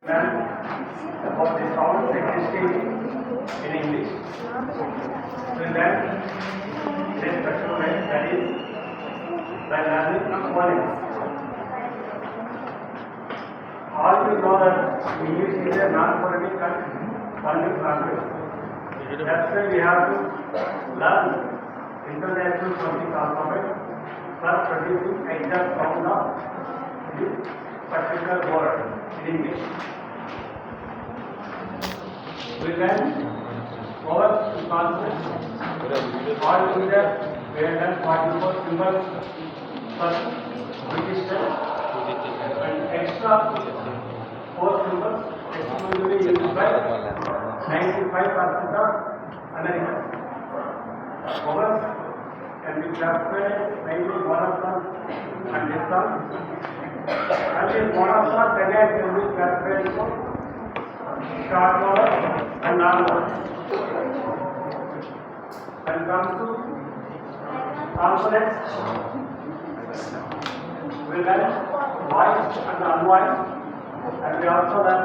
learn about the sounds existing in English. We learn in a special way, that is by learning phonics. All you know that English is a non-phonetic and phonic language. That's why we have to learn international phonic alphabet for producing exact sound of this particular word in English. We learn over to consonants. All together we have done 44 symbols for British term and extra 4 symbols exclusively used by 95% of Americans. Vowels can be classified as mainly monophthongs and diphthongs. And in monophthongs again can be classified as short vowels and long vowels. When it comes to consonants, we learn voiced and unvoiced, and we also learn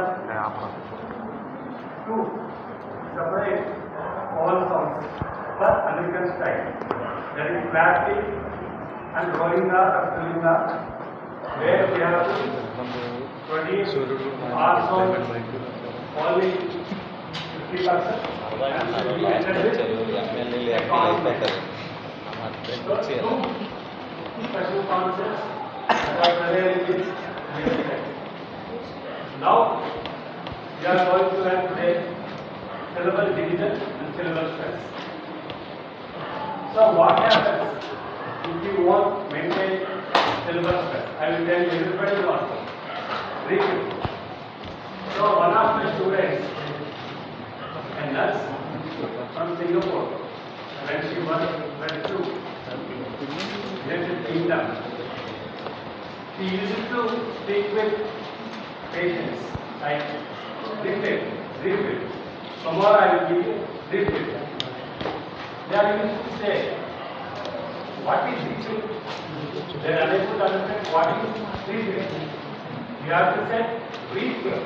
two separate vowel sounds for American style. That is flat T and rolling R or filling R, where we have to produce R sound only 50%. Special concepts that are there in this. Now we are going to learn today syllable division and syllable stress. So what happens if you won't maintain syllable stress? I will tell you, everybody wants read it. So one of my students, a nurse from Singapore, when she went to United Kingdom, she used to speak with patients like repeat. Tomorrow I will give you repeat. They are used to say, what is repeat? They are unable to understand what is repeat. You have to say repeat.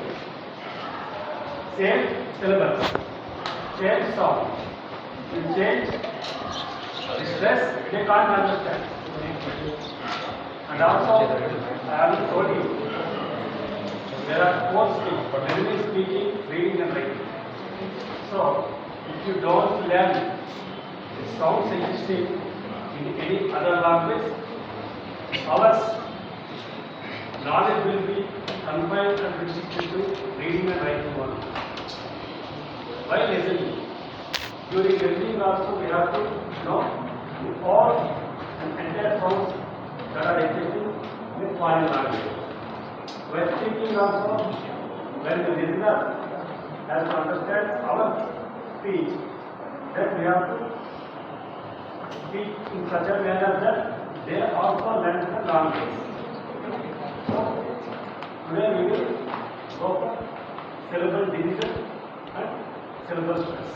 Same syllables, same sound. You change stress, they can't understand. And also, I have told you, there are 4 skills: listening, speaking, reading and writing. So, if you don't learn the sounds existing in any other language, our knowledge will be confined and restricted to reading and writing only. While listening, during listening also we have to know all and entire sounds that are existing in foreign language. When speaking also, when the listener has to understand our speech, then we have to speak in such a manner that they also learn the language. So, today we will go for syllable division and syllable stress.